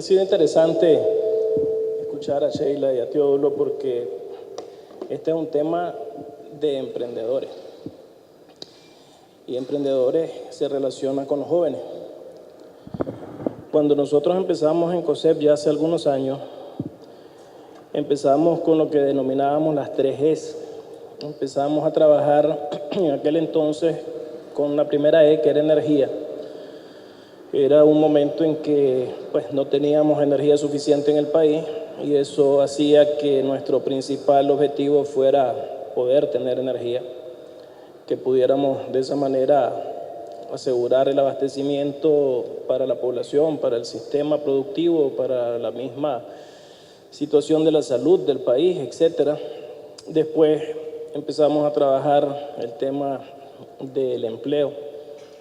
sido interesante escuchar a Sheila y a Teodulo porque este es un tema de emprendedores. Y emprendedores se relaciona con los jóvenes. Cuando nosotros empezamos en COSEP ya hace algunos años, empezamos con lo que denominábamos las 3Es. Empezamos a trabajar en aquel entonces con la primera E, que era energía. Era un momento en que no teníamos energía suficiente en el país y eso hacía que nuestro principal objetivo fuera poder tener energía, que pudiéramos de esa manera asegurar el abastecimiento para la población, para el sistema productivo, para la misma situación de la salud del país, etc. Después empezamos a trabajar el tema del empleo,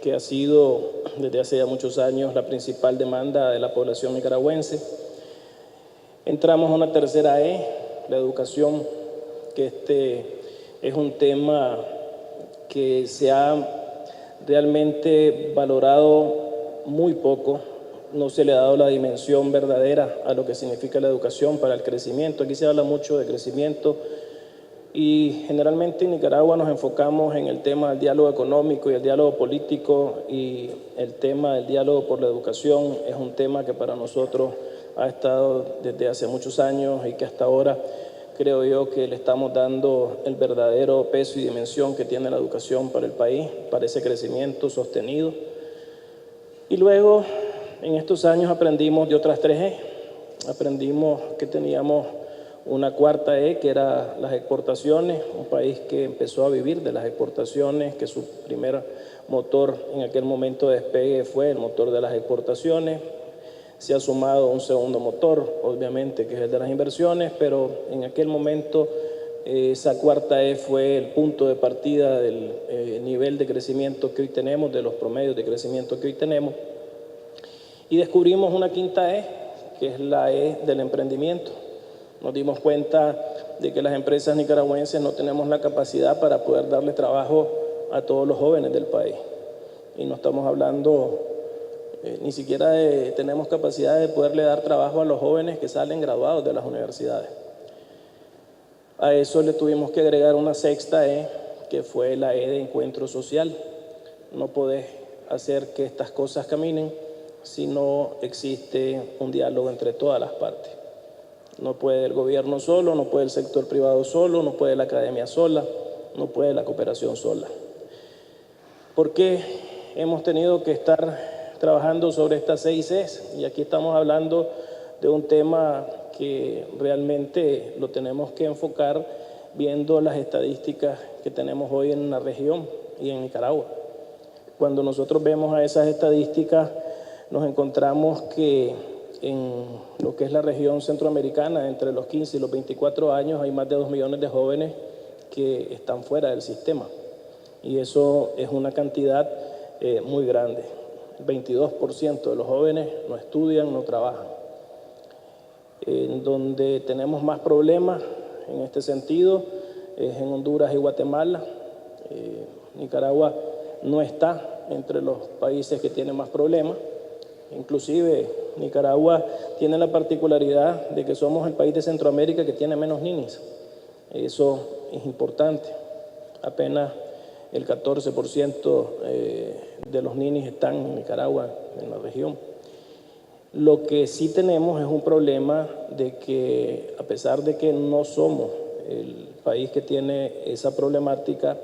que ha sido desde hace ya muchos años la principal demanda de la población nicaragüense. Entramos a una tercera E, la educación, que es un tema que se ha realmente valorado muy poco, no se le ha dado la dimensión verdadera a lo que significa la educación para el crecimiento. Aquí se habla mucho de crecimiento y generalmente en Nicaragua nos enfocamos en el tema del diálogo económico y el diálogo político, y el tema del diálogo por la educación es un tema que para nosotros ha estado desde hace muchos años y que hasta ahora creo yo que le estamos dando el verdadero peso y dimensión que tiene la educación para el país, para ese crecimiento sostenido. Y luego, en estos años aprendimos de otras 3E. Aprendimos que teníamos una cuarta E, que era las exportaciones, un país que empezó a vivir de las exportaciones, que su primer motor en aquel momento de despegue fue el motor de las exportaciones. Se ha sumado un segundo motor, obviamente, que es el de las inversiones, pero en aquel momento esa cuarta E fue el punto de partida del nivel de crecimiento que hoy tenemos, de los promedios de crecimiento que hoy tenemos. Y descubrimos una quinta E, que es la E del emprendimiento. Nos dimos cuenta de que las empresas nicaragüenses no tenemos la capacidad para poder darle trabajo a todos los jóvenes del país. Y no estamos hablando ni siquiera tenemos capacidad de poderle dar trabajo a los jóvenes que salen graduados de las universidades. A eso le tuvimos que agregar una sexta E, que fue la E de encuentro social. No podés hacer que estas cosas caminen si no existe un diálogo entre todas las partes. No puede el gobierno solo, no puede el sector privado solo, no puede la academia sola, no puede la cooperación sola. ¿Por qué hemos tenido que estar trabajando sobre estas 6 E's? Y aquí estamos hablando de un tema que realmente lo tenemos que enfocar viendo las estadísticas que tenemos hoy en la región y en Nicaragua. Cuando nosotros vemos a esas estadísticas, nos encontramos que en lo que es la región centroamericana, entre los 15 y los 24 años, hay más de 2 millones de jóvenes que están fuera del sistema. Y eso es una cantidad muy grande. El 22% de los jóvenes no estudian, no trabajan. En donde tenemos más problemas en este sentido es en Honduras y Guatemala. Nicaragua no está entre los países que tienen más problemas. Inclusive Nicaragua tiene la particularidad de que somos el país de Centroamérica que tiene menos ninis. Eso es importante. Apenas el 14% de los ninis están en Nicaragua, en la región. Lo que sí tenemos es un problema de que, a pesar de que no somos el país que tiene esa problemática,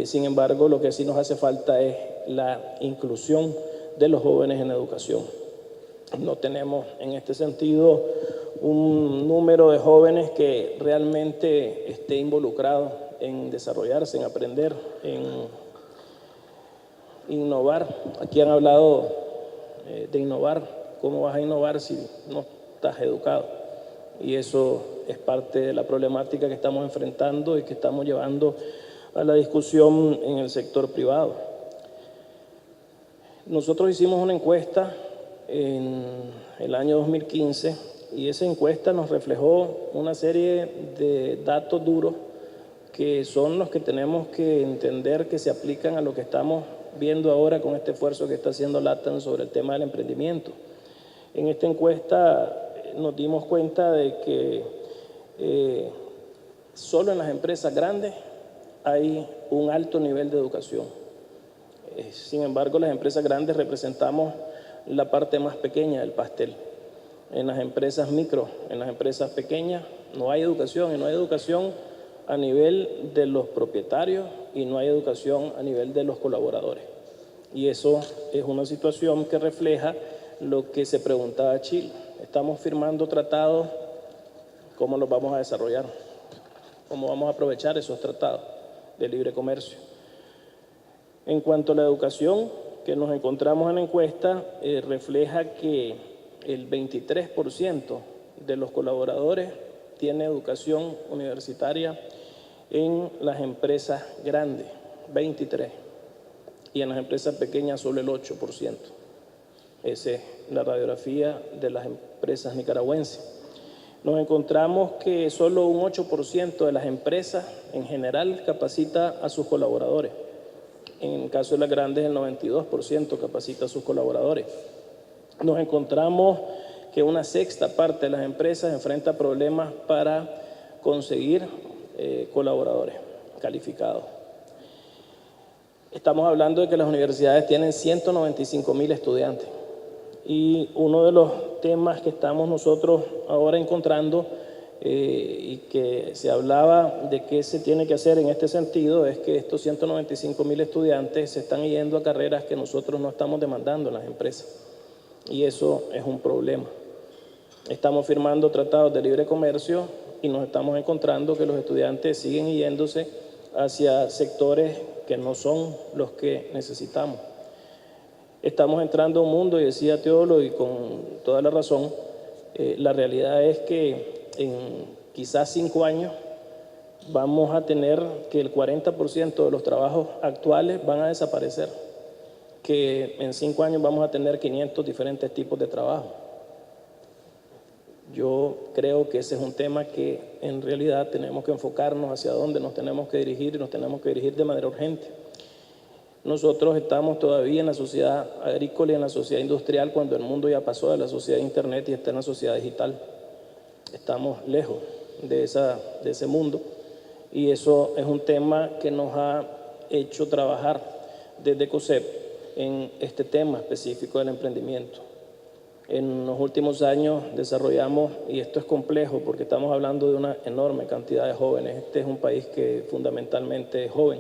sin embargo, lo que sí nos hace falta es la inclusión de los jóvenes en educación. No tenemos en este sentido un número de jóvenes que realmente esté involucrado en desarrollarse, en aprender, en innovar. Aquí han hablado de innovar. ¿Cómo vas a innovar si no estás educado? Y eso es parte de la problemática que estamos enfrentando y que estamos llevando a la discusión en el sector privado. Nosotros hicimos una encuesta en el año 2015 y esa encuesta nos reflejó una serie de datos duros que son los que tenemos que entender que se aplican a lo que estamos viendo ahora con este esfuerzo que está haciendo LATAM sobre el tema del emprendimiento. En esta encuesta nos dimos cuenta de que solo en las empresas grandes hay un alto nivel de educación. Sin embargo, las empresas grandes representamos la parte más pequeña del pastel. En las empresas micro, en las empresas pequeñas, no hay educación, y no hay educación a nivel de los propietarios y no hay educación a nivel de los colaboradores. Y eso es una situación que refleja lo que se preguntaba Chile. Estamos firmando tratados, ¿cómo los vamos a desarrollar? ¿Cómo vamos a aprovechar esos tratados de libre comercio? En cuanto a la educación que nos encontramos en la encuesta, refleja que el 23% de los colaboradores tiene educación universitaria en las empresas grandes, 23%, y en las empresas pequeñas solo el 8%. Esa es la radiografía de las empresas nicaragüenses. Nos encontramos que solo un 8% de las empresas en general capacita a sus colaboradores. En el caso de las grandes, el 92% capacita a sus colaboradores. Nos encontramos que una sexta parte de las empresas enfrenta problemas para conseguir colaboradores calificados. Estamos hablando de que las universidades tienen 195,000 estudiantes. Y uno de los temas que estamos nosotros ahora encontrando y que se hablaba de qué se tiene que hacer en este sentido es que estos 195,000 estudiantes se están yendo a carreras que nosotros no estamos demandando en las empresas. Y eso es un problema. Estamos firmando tratados de libre comercio y nos estamos encontrando que los estudiantes siguen yéndose hacia sectores que no son los que necesitamos. Estamos entrando a un mundo, y decía Teólogo, y con toda la razón, la realidad es que en quizás 5 años vamos a tener que el 40% de los trabajos actuales van a desaparecer, que en 5 años vamos a tener 500 diferentes tipos de trabajo. Yo creo que ese es un tema que en realidad tenemos que enfocarnos hacia dónde nos tenemos que dirigir, y nos tenemos que dirigir de manera urgente. Nosotros estamos todavía en la sociedad agrícola y en la sociedad industrial cuando el mundo ya pasó de la sociedad de Internet y está en la sociedad digital. Estamos lejos de ese mundo, y eso es un tema que nos ha hecho trabajar desde COSEP en este tema específico del emprendimiento. En los últimos años desarrollamos, y esto es complejo porque estamos hablando de una enorme cantidad de jóvenes, este es un país que fundamentalmente es joven.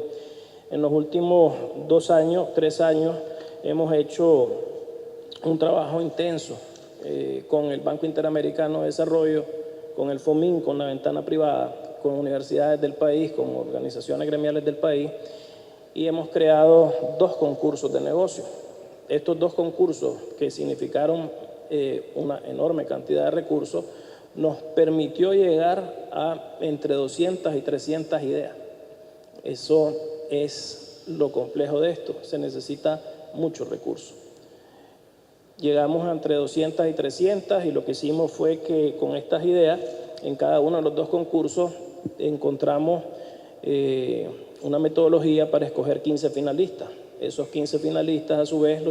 En los últimos 2 años, 3 años, hemos hecho un trabajo intenso con el Banco Interamericano de Desarrollo, con el FOMIN, con la ventana privada, con universidades del país, con organizaciones gremiales del país, y hemos creado 2 concursos de negocio. Estos 2 concursos, que significaron una enorme cantidad de recursos, nos permitió llegar a entre 200 y 300 ideas. Eso es lo complejo de esto, se necesita muchos recursos. Llegamos a entre 200 y 300 y lo que hicimos fue que con estas ideas, en cada uno de los 2 concursos, encontramos una metodología para escoger 15 finalistas. Esos 15 finalistas, a su vez,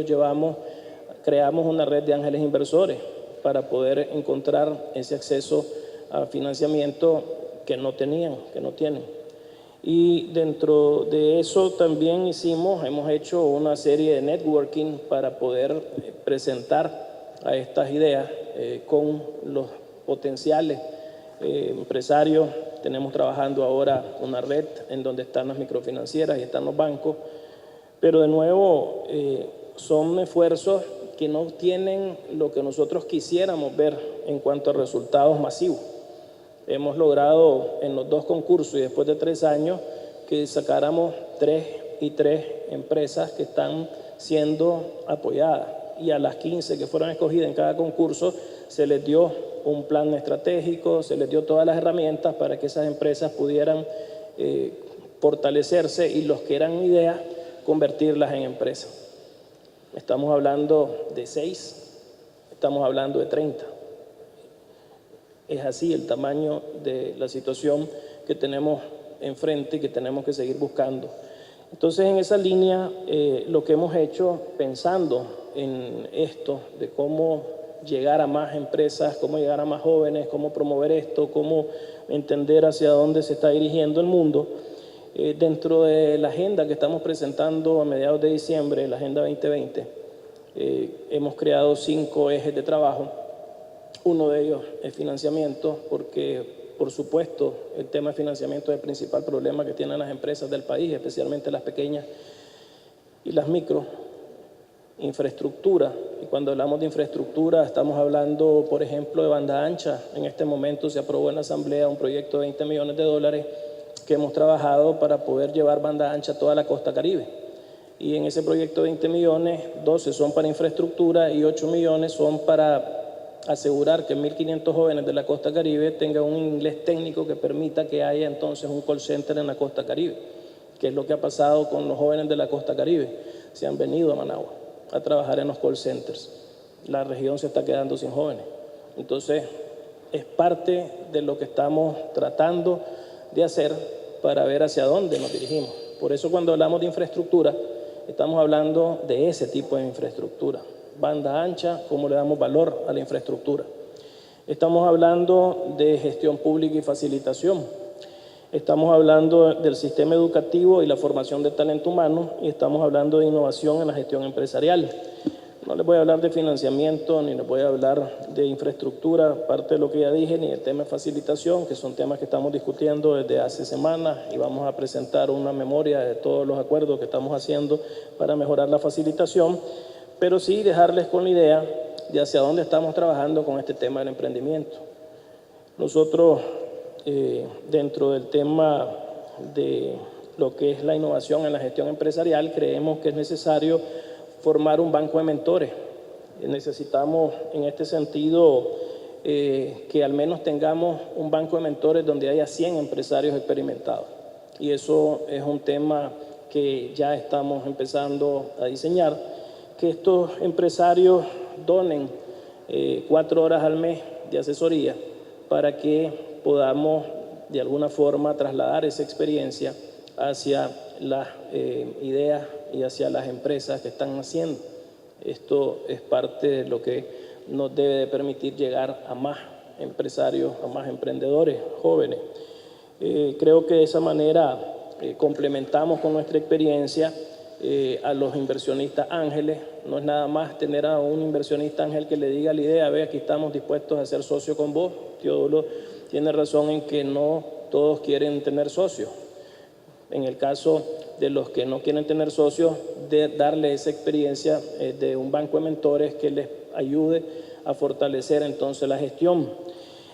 creamos una red de ángeles inversores para poder encontrar ese acceso a financiamiento que no tienen. Y dentro de eso también hemos hecho una serie de networking para poder presentar a estas ideas con los potenciales empresarios. Tenemos trabajando ahora una red en donde están las microfinancieras y están los bancos, pero de nuevo son esfuerzos que no tienen lo que nosotros quisiéramos ver en cuanto a resultados masivos. Hemos logrado en los 2 concursos y después de 3 años que sacáramos 3 y 3 empresas que están siendo apoyadas, y a las 15 que fueron escogidas en cada concurso se les dio un plan estratégico, se les dio todas las herramientas para que esas empresas pudieran fortalecerse y los que eran ideas convertirlas en empresas. Estamos hablando de 6, estamos hablando de 30. Es así el tamaño de la situación que tenemos enfrente y que tenemos que seguir buscando. Entonces, en esa línea, lo que hemos hecho pensando en esto, de cómo llegar a más empresas, cómo llegar a más jóvenes, cómo promover esto, cómo entender hacia dónde se está dirigiendo el mundo. Dentro de la agenda que estamos presentando a mediados de diciembre, la Agenda 2020, hemos creado 5 ejes de trabajo. Uno de ellos es financiamiento, porque por supuesto el tema de financiamiento es el principal problema que tienen las empresas del país, especialmente las pequeñas y las micro. Infraestructura, y cuando hablamos de infraestructura estamos hablando, por ejemplo, de banda ancha. En este momento se aprobó en la Asamblea un proyecto de $20 millones que hemos trabajado para poder llevar banda ancha a toda la costa Caribe. Y en ese proyecto de 20 millones, 12 son para infraestructura y 8 millones son para asegurar que 1.500 jóvenes de la costa Caribe tengan un inglés técnico que permita que haya entonces un call center en la costa Caribe, que es lo que ha pasado con los jóvenes de la costa Caribe. Se han venido a Managua a trabajar en los call centers. La región se está quedando sin jóvenes. Entonces, es parte de lo que estamos tratando de hacer para ver hacia dónde nos dirigimos. Por eso cuando hablamos de infraestructura, estamos hablando de ese tipo de infraestructura. Banda ancha, cómo le damos valor a la infraestructura. Estamos hablando de gestión pública y facilitación. Estamos hablando del sistema educativo y la formación de talento humano, y estamos hablando de innovación en la gestión empresarial. No les voy a hablar de financiamiento, ni les voy a hablar de infraestructura, parte de lo que ya dije, ni el tema de facilitación, que son temas que estamos discutiendo desde hace semanas, y vamos a presentar una memoria de todos los acuerdos que estamos haciendo para mejorar la facilitación, pero sí dejarles con la idea de hacia dónde estamos trabajando con este tema del emprendimiento. Nosotros, dentro del tema de lo que es la innovación en la gestión empresarial, creemos que es necesario formar un banco de mentores. Necesitamos en este sentido que al menos tengamos un banco de mentores donde haya 100 empresarios experimentados, y eso es un tema que ya estamos empezando a diseñar, que estos empresarios donen 4 horas al mes de asesoría para que podamos de alguna forma trasladar esa experiencia hacia las ideas y hacia las empresas que están haciendo. Esto es parte de lo que nos debe de permitir llegar a más empresarios, a más emprendedores jóvenes. Creo que de esa manera complementamos con nuestra experiencia a los inversionistas ángeles. No es nada más tener a un inversionista ángel que le diga la idea, ve, aquí estamos dispuestos a ser socio con vos. Teodulo tiene razón en que no todos quieren tener socios. En el caso de los que no quieren tener socios, de darle esa experiencia de un banco de mentores que les ayude a fortalecer entonces la gestión.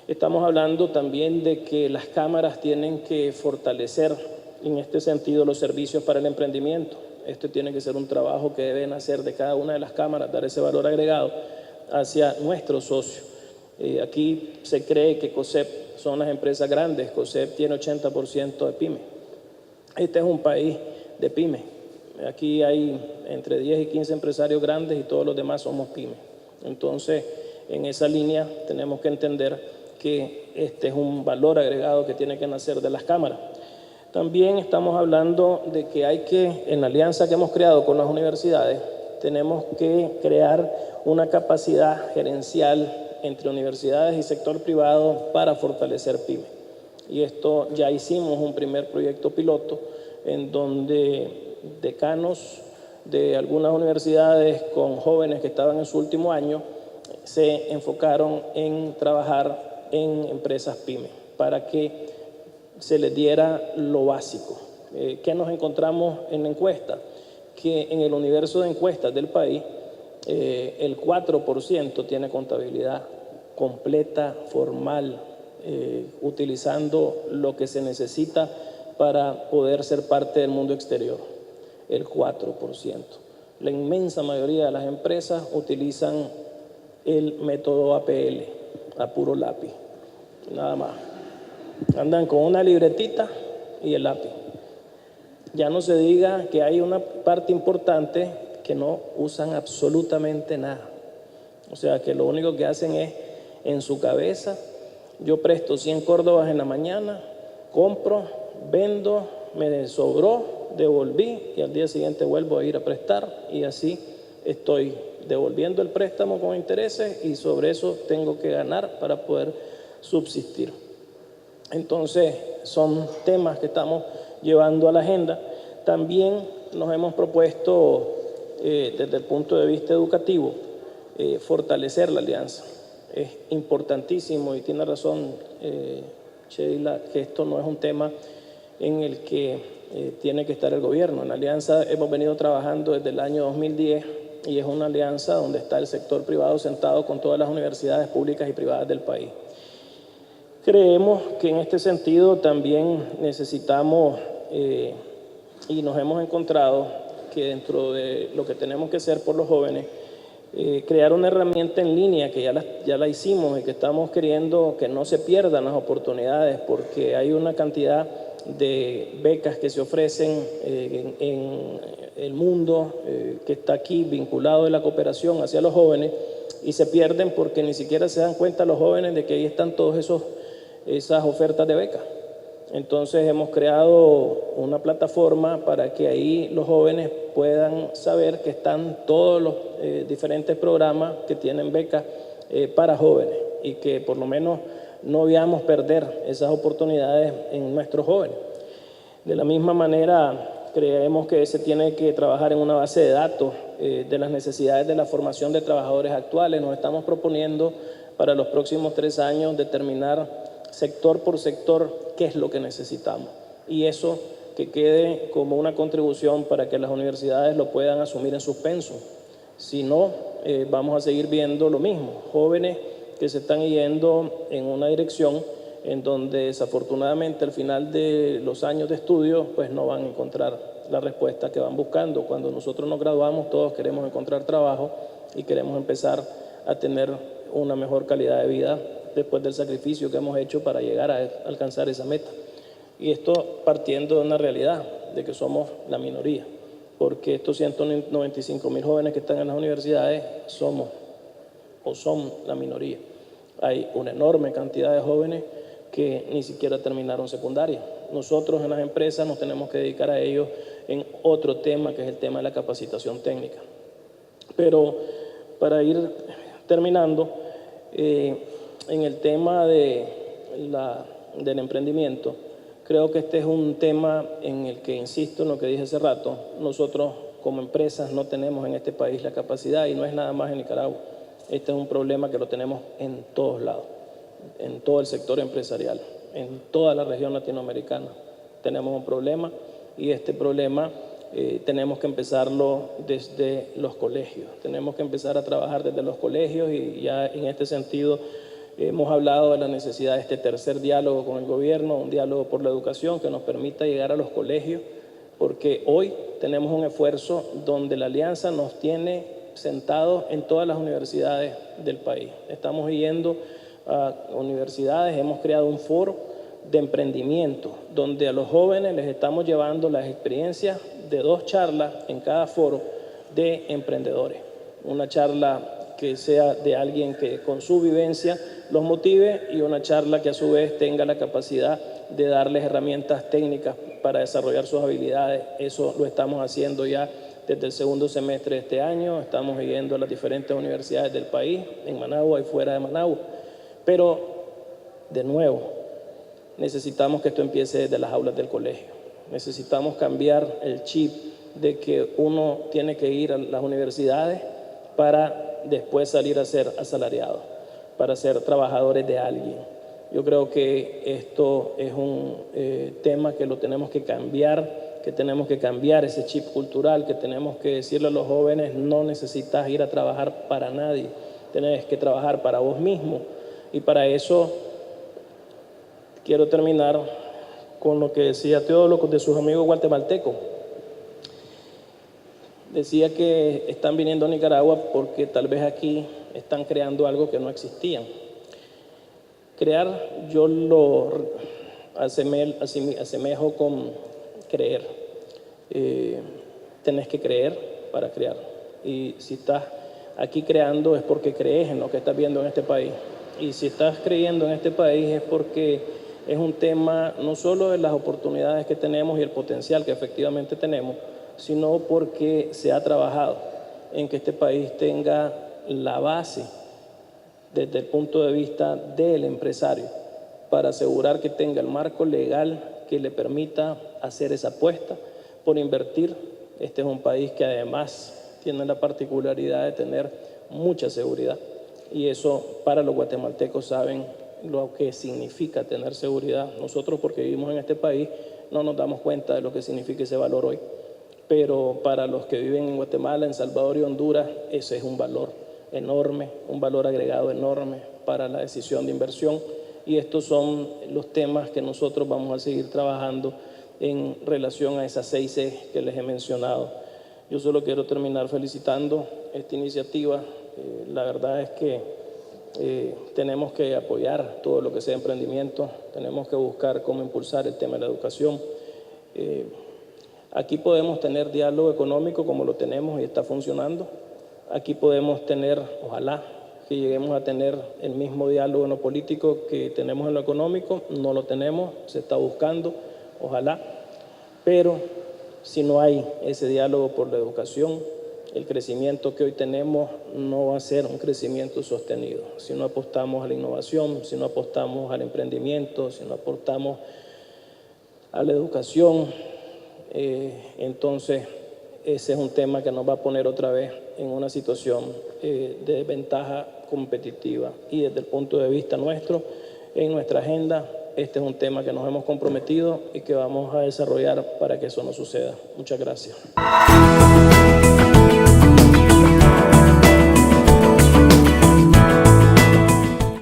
Estamos hablando también de que las cámaras tienen que fortalecer en este sentido los servicios para el emprendimiento. Esto tiene que ser un trabajo que deben hacer de cada una de las cámaras, dar ese valor agregado hacia nuestros socios. Aquí se cree que COSEP son las empresas grandes. COSEP tiene 80% de pymes. Este es un país de pymes. Aquí hay entre 10 y 15 empresarios grandes y todos los demás somos pymes. Entonces, en esa línea tenemos que entender que este es un valor agregado que tiene que nacer de las cámaras. También estamos hablando de que hay que, en la alianza que hemos creado con las universidades, tenemos que crear una capacidad gerencial entre universidades y sector privado para fortalecer pymes. Y esto ya hicimos un primer proyecto piloto en donde decanos de algunas universidades con jóvenes que estaban en su último año se enfocaron en trabajar en empresas pymes para que se les diera lo básico. ¿Qué nos encontramos en la encuesta? Que en el universo de encuestas del país, el 4% tiene contabilidad completa, formal, utilizando lo que se necesita para poder ser parte del mundo exterior. El 4%. La inmensa mayoría de las empresas utilizan el método APL, a puro lápiz, nada más. Andan con una libretita y el lápiz. Ya no se diga que hay una parte importante que no usan absolutamente nada. O sea, que lo único que hacen es en su cabeza: yo presto 100 córdobas en la mañana, compro, vendo, me sobró, devolví y al día siguiente vuelvo a ir a prestar, y así estoy devolviendo el préstamo con intereses y sobre eso tengo que ganar para poder subsistir. Entonces, son temas que estamos llevando a la agenda. También nos hemos propuesto, desde el punto de vista educativo, fortalecer la alianza. Es importantísimo y tiene razón Sheila, que esto no es un tema en el que tiene que estar el gobierno. En la alianza hemos venido trabajando desde el año 2010 y es una alianza donde está el sector privado sentado con todas las universidades públicas y privadas del país. Creemos que en este sentido también necesitamos y nos hemos encontrado que dentro de lo que tenemos que hacer por los jóvenes, crear una herramienta en línea que ya la hicimos y que estamos queriendo que no se pierdan las oportunidades porque hay una cantidad de becas que se ofrecen en el mundo que está aquí vinculado de la cooperación hacia los jóvenes y se pierden porque ni siquiera se dan cuenta los jóvenes de que ahí están todas esas ofertas de becas. Entonces hemos creado una plataforma para que ahí los jóvenes puedan saber que están todos los diferentes programas que tienen becas para jóvenes y que por lo menos no veamos perder esas oportunidades en nuestros jóvenes. De la misma manera, creemos que se tiene que trabajar en una base de datos de las necesidades de la formación de trabajadores actuales. Nos estamos proponiendo para los próximos 3 años determinar sector por sector qué es lo que necesitamos y eso que quede como una contribución para que las universidades lo puedan asumir en suspenso. Si no, vamos a seguir viendo lo mismo, jóvenes que se están yendo en una dirección en donde desafortunadamente al final de los años de estudio pues no van a encontrar la respuesta que van buscando. Cuando nosotros nos graduamos todos queremos encontrar trabajo y queremos empezar a tener una mejor calidad de vida después del sacrificio que hemos hecho para llegar a alcanzar esa meta. Y esto partiendo de una realidad, de que somos la minoría, porque estos 195.000 jóvenes que están en las universidades son la minoría. Hay una enorme cantidad de jóvenes que ni siquiera terminaron secundaria. Nosotros en las empresas nos tenemos que dedicar a ellos en otro tema, que es el tema de la capacitación técnica. Pero para ir terminando, en el tema del emprendimiento, creo que este es un tema en el que, insisto en lo que dije hace rato, nosotros como empresas no tenemos en este país la capacidad y no es nada más en Nicaragua. Este es un problema que lo tenemos en todos lados, en todo el sector empresarial, en toda la región latinoamericana. Tenemos un problema y este problema tenemos que empezarlo desde los colegios. Tenemos que empezar a trabajar desde los colegios y ya en este sentido hemos hablado de la necesidad de este tercer diálogo con el gobierno, un diálogo por la educación que nos permita llegar a los colegios, porque hoy tenemos un esfuerzo donde la alianza nos tiene sentados en todas las universidades del país. Estamos yendo a universidades, hemos creado un foro de emprendimiento, donde a los jóvenes les estamos llevando las experiencias de 2 charlas en cada foro de emprendedores. Una charla que sea de alguien que con su vivencia los motive y una charla que a su vez tenga la capacidad de darles herramientas técnicas para desarrollar sus habilidades. Eso lo estamos haciendo ya desde el segundo semestre de este año. Estamos yendo a las diferentes universidades del país, en Managua y fuera de Managua. Pero, de nuevo, necesitamos que esto empiece desde las aulas del colegio. Necesitamos cambiar el chip de que uno tiene que ir a las universidades para después salir a ser asalariado, para ser trabajadores de alguien. Yo creo que esto es un tema que lo tenemos que cambiar ese chip cultural, que tenemos que decirle a los jóvenes: no necesitas ir a trabajar para nadie, tienes que trabajar para vos mismo. Y para eso quiero terminar con lo que decía Teólogo de sus amigos guatemaltecos. Decía que están viniendo a Nicaragua porque tal vez aquí están creando algo que no existía. Crear yo lo asemejo con creer. Tenés que creer para crear. Y si estás aquí creando es porque crees en lo que estás viendo en este país. Y si estás creyendo en este país es porque es un tema no solo de las oportunidades que tenemos y el potencial que efectivamente tenemos, sino porque se ha trabajado. en que este país tenga la base desde el punto de vista del empresario para asegurar que tenga el marco legal que le permita hacer esa apuesta por invertir. Este es un país que además tiene la particularidad de tener mucha seguridad y eso para los guatemaltecos saben lo que significa tener seguridad. Nosotros, porque vivimos en este país, no nos damos cuenta de lo que significa ese valor hoy, pero para los que viven en Guatemala, En Salvador y Honduras, ese es un valor enorme, un valor agregado enorme para la decisión de inversión, y estos son los temas que nosotros vamos a seguir trabajando en relación a esas 6 E que les he mencionado. Yo solo quiero terminar felicitando esta iniciativa. La verdad es que tenemos que apoyar todo lo que sea emprendimiento, tenemos que buscar cómo impulsar el tema de la educación. Aquí podemos tener diálogo económico como lo tenemos y está funcionando. Aquí podemos tener, ojalá, que lleguemos a tener el mismo diálogo en lo político que tenemos en lo económico. No lo tenemos, se está buscando, ojalá. Pero si no hay ese diálogo por la educación, el crecimiento que hoy tenemos no va a ser un crecimiento sostenido. Si no apostamos a la innovación, si no apostamos al emprendimiento, si no apostamos a la educación, entonces ese es un tema que nos va a poner otra vez en una situación de desventaja competitiva. Y desde el punto de vista nuestro, en nuestra agenda, este es un tema que nos hemos comprometido y que vamos a desarrollar para que eso no suceda. Muchas gracias.